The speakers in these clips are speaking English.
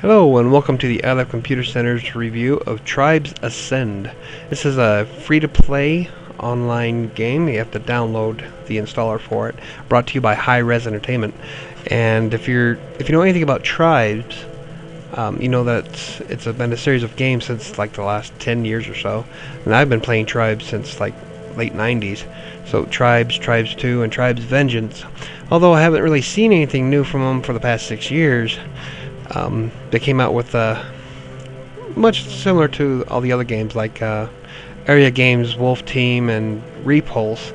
Hello and welcome to the iLab Computer Center's review of Tribes Ascend. This is a free-to-play online game. You have to download the installer for it. Brought to you by Hirez Entertainment. And if you know anything about Tribes, you know that it's been a series of games since like the last 10 years or so. And I've been playing Tribes since like late 90s. So Tribes, Tribes 2, and Tribes Vengeance. Although I haven't really seen anything new from them for the past 6 years. They came out with much similar to all the other games like Area Games, Wolf Team, and Repulse,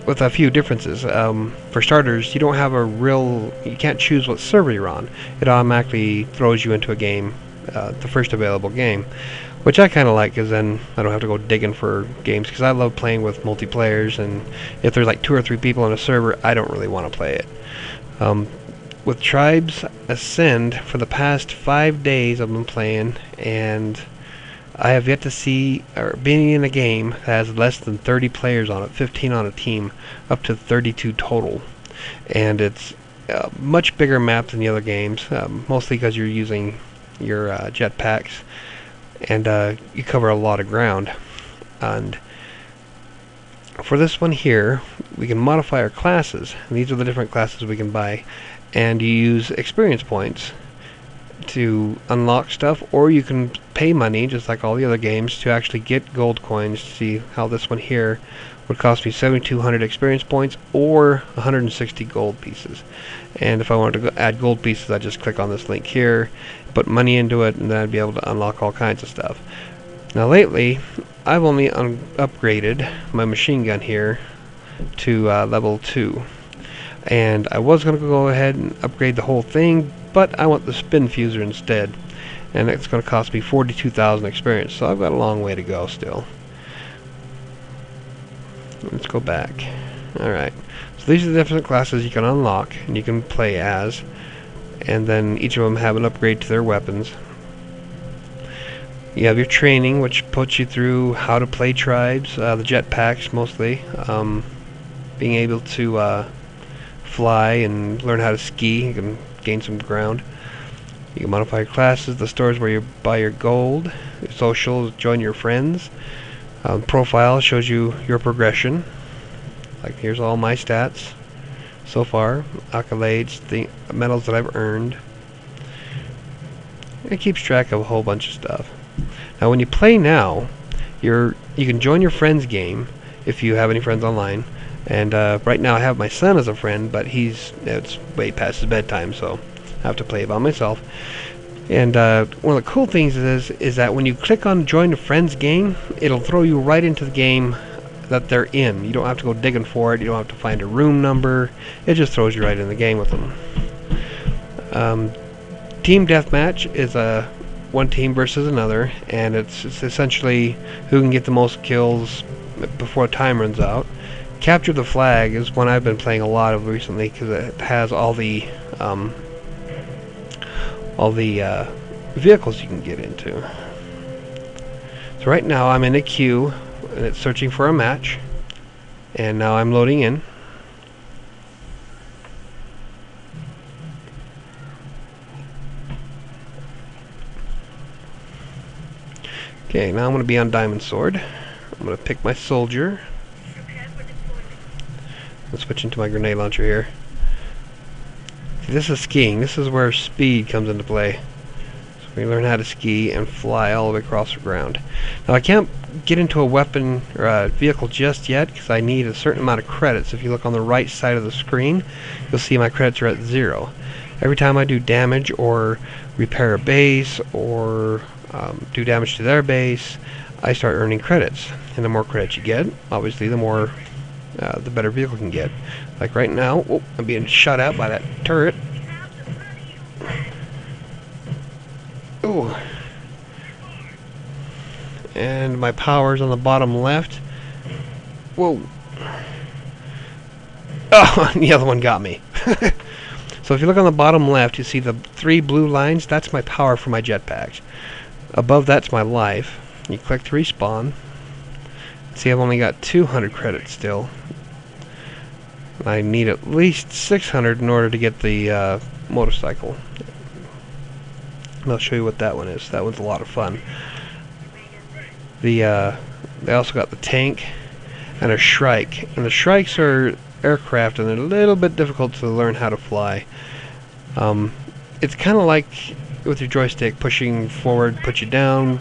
with a few differences. For starters, you don't have you can't choose what server you're on. It automatically throws you into a game, the first available game, which I kind of like, because then I don't have to go digging for games, because I love playing with multiplayers, and if there's like 2 or 3 people on a server, I don't really want to play it. With Tribes Ascend, for the past 5 days I've been playing, and I have yet to see or been in a game that has less than 30 players on it, 15 on a team, up to 32 total. And it's a much bigger map than the other games, mostly because you're using your jetpacks, and you cover a lot of ground. And for this one here, we can modify our classes, and these are the different classes we can buy. And you use experience points to unlock stuff, or you can pay money, just like all the other games, to actually get gold coins. See how this one here would cost me 7,200 experience points or 160 gold pieces. And if I wanted to add gold pieces, I just click on this link here, put money into it, and then I'd be able to unlock all kinds of stuff. Now lately, I've only upgraded my machine gun here to level 2. And I was going to go ahead and upgrade the whole thing, but I want the spin fuser instead, and it's going to cost me 42,000 experience, so I've got a long way to go still. Let's go back. Alright, so these are the different classes you can unlock and you can play as, and then each of them have an upgrade to their weapons. You have your training, which puts you through how to play Tribes, the jetpacks mostly, being able to fly and learn how to ski. You can gain some ground. You can modify your classes. The stores where you buy your gold. Your social, join your friends. Profile shows you your progression. Like, here's all my stats so far, accolades, the medals that I've earned. It keeps track of a whole bunch of stuff. Now when you play now, you can join your friend's game if you have any friends online. And right now I have my son as a friend, but it's way past his bedtime, so I have to play it by myself. And one of the cool things is that when you click on join a friend's game, it'll throw you right into the game that they're in. You don't have to go digging for it. You don't have to find a room number. It just throws you right in the game with them. Team deathmatch is one team versus another, and it's essentially who can get the most kills before time runs out. Capture the Flag is one I've been playing a lot of recently, because it has all the vehicles you can get into. So right now I'm in a queue, and it's searching for a match, and now I'm loading in. Okay, now I'm going to be on Diamond Sword. I'm going to pick my soldier. Let's switch into my grenade launcher here. See, this is skiing. This is where speed comes into play. So we learn how to ski and fly all the way across the ground. Now I can't get into a weapon or a vehicle just yet, because I need a certain amount of credits. If you look on the right side of the screen, you'll see my credits are at 0. Every time I do damage or repair a base or do damage to their base, I start earning credits. And the more credits you get, obviously the better vehicle can get. Like right now, I'm being shot out by that turret. Ooh. And my power's on the bottom left. Whoa. Oh, the other one got me. So if you look on the bottom left, you see the 3 blue lines. That's my power for my jetpacks. Above that's my life. You click to respawn. See, I've only got 200 credits still. I need at least 600 in order to get the motorcycle. And I'll show you what that one is. That one's a lot of fun. They also got the tank and a Shrike. And the Shrikes are aircraft, and they're a little bit difficult to learn how to fly. It's kind of like with your joystick, pushing forward puts you down,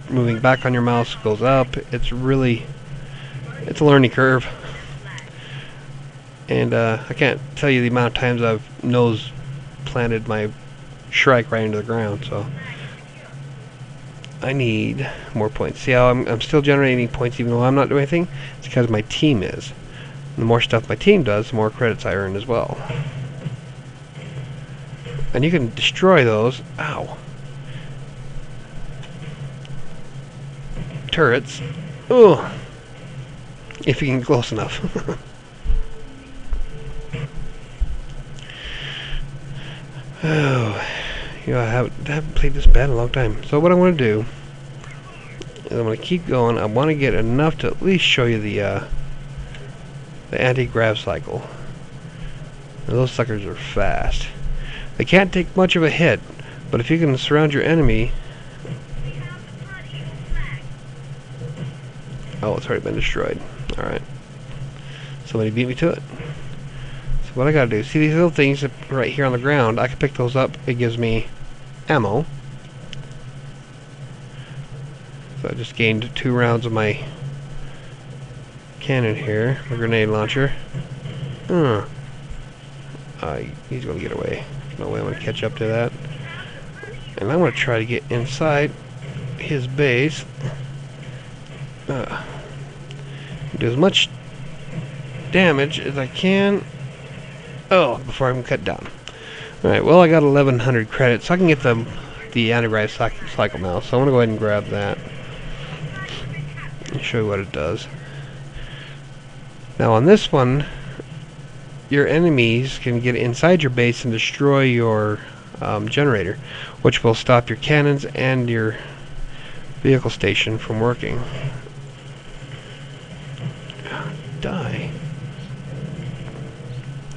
moving back on your mouse goes up. It's a learning curve. And I can't tell you the amount of times I've nose planted my Shrike right into the ground, so I need more points. See how I'm still generating points even though I'm not doing anything? It's because my team is. And the more stuff my team does, the more credits I earn as well. And you can destroy those. Ow. Turrets. Ugh. If you can get close enough. Oh. You know, I haven't played this bad in a long time. So what I want to do is I'm going to keep going. I want to get enough to at least show you the anti-grav cycle. And those suckers are fast. They can't take much of a hit, but if you can surround your enemy... Oh, it's already been destroyed. Alright. Somebody beat me to it. So what I gotta do, see these little things right here on the ground, I can pick those up. It gives me ammo. So I just gained 2 rounds of my cannon here, a grenade launcher. He's gonna get away. No way I'm gonna catch up to that. And I'm gonna try to get inside his base. Do as much damage as I can. Oh, before I'm cut down. Alright, well I got 1100 credits, so I can get the anti-grav cycle now. So I'm gonna go ahead and grab that. And show you what it does. Now on this one, your enemies can get inside your base and destroy your generator, which will stop your cannons and your vehicle station from working. Die.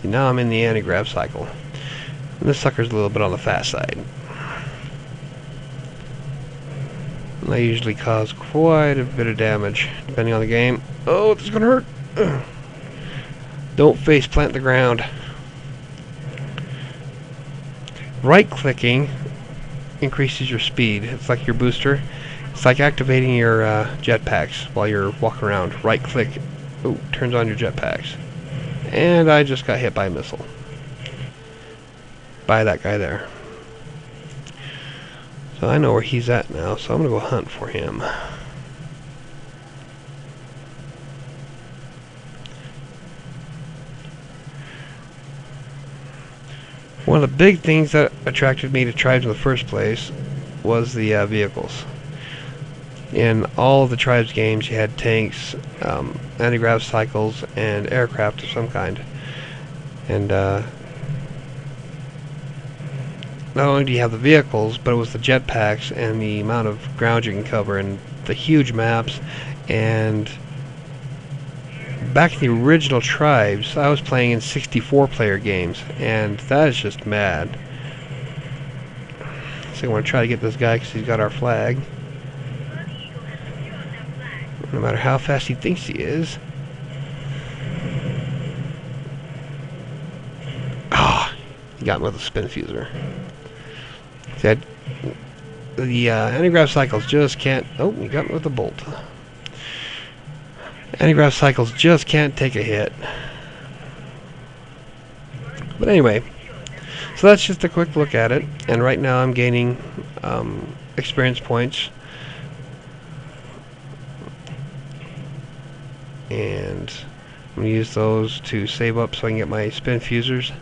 See, now I'm in the anti-grav cycle. And this sucker's a little bit on the fast side. And they usually cause quite a bit of damage, depending on the game. Oh, this is gonna hurt! Ugh. Don't face plant the ground. Right-clicking increases your speed. It's like your booster. It's like activating your jetpacks while you're walking around. Right-click, turns on your jetpacks. And I just got hit by a missile. By that guy there. So I know where he's at now, so I'm gonna go hunt for him. One of the big things that attracted me to Tribes in the first place was the vehicles. In all of the Tribes games you had tanks, anti-grav cycles, and aircraft of some kind. And not only do you have the vehicles, but it was the jetpacks and the amount of ground you can cover and the huge maps. And back in the original Tribes, I was playing in 64-player games, and that is just mad. So I want to try to get this guy because he's got our flag. No matter how fast he thinks he is. Ah, he got me with a spin fuser. See, the anti-grav cycles just can't... Oh, he got me with a bolt. Anti-grav cycles just can't take a hit. But anyway, so that's just a quick look at it. And right now I'm gaining experience points. And I'm going to use those to save up so I can get my spin fusers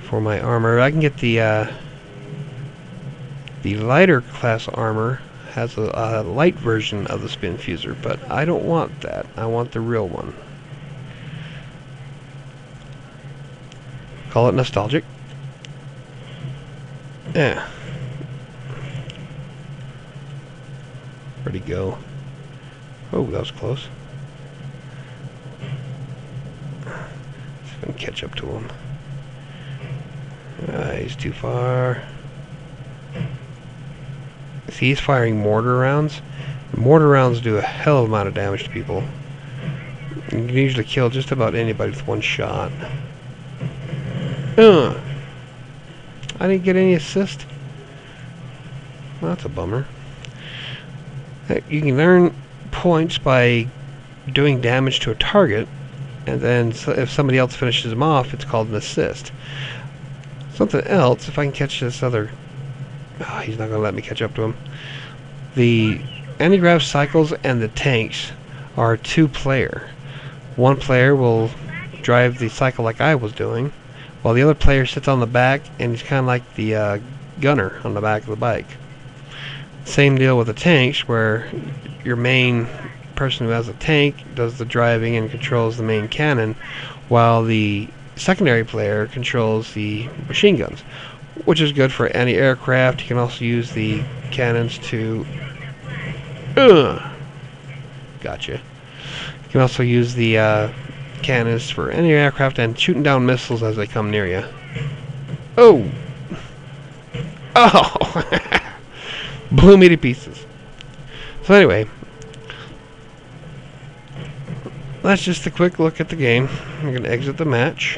for my armor. I can get the lighter class armor has a light version of the spin fuser, but I don't want that. I want the real one. Call it nostalgic. Yeah. Where'd he go? Oh, that was close. See if I can catch up to him. He's too far. See, he's firing mortar rounds. Mortar rounds do a hell of a amount of damage to people. You can usually kill just about anybody with one shot. I didn't get any assist. Well, that's a bummer. You can earn points by doing damage to a target, and then if somebody else finishes him off, it's called an assist. Something else, if I can catch this other... Oh, he's not going to let me catch up to him. The anti-grav cycles and the tanks are two-player. One player will drive the cycle like I was doing, while the other player sits on the back, and he's kind of like the gunner on the back of the bike. Same deal with the tanks, where your main person who has a tank does the driving and controls the main cannon, while the secondary player controls the machine guns, which is good for anti-aircraft. You can also use the cannons to... Gotcha. You can also use the cannons for anti-aircraft and shooting down missiles as they come near you. Oh! Oh! Blew me to pieces. So anyway, that's just a quick look at the game. I'm going to exit the match.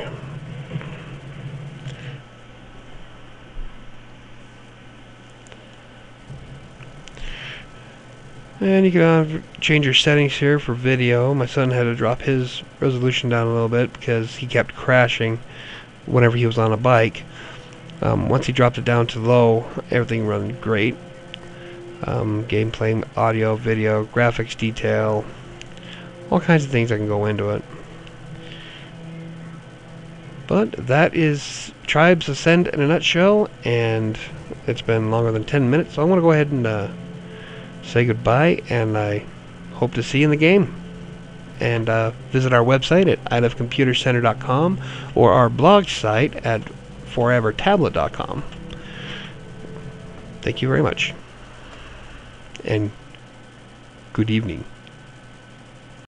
And you can change your settings here for video. My son had to drop his resolution down a little bit because he kept crashing whenever he was on a bike. Once he dropped it down to low, everything ran great. Gameplay, audio, video, graphics detail, all kinds of things that can go into it. But that is Tribes Ascend in a nutshell, and it's been longer than 10 minutes, so I'm going to go ahead and say goodbye, and I hope to see you in the game. And visit our website at idlovecomputercenter.com or our blog site at forevertablet.com. Thank you very much. And good evening.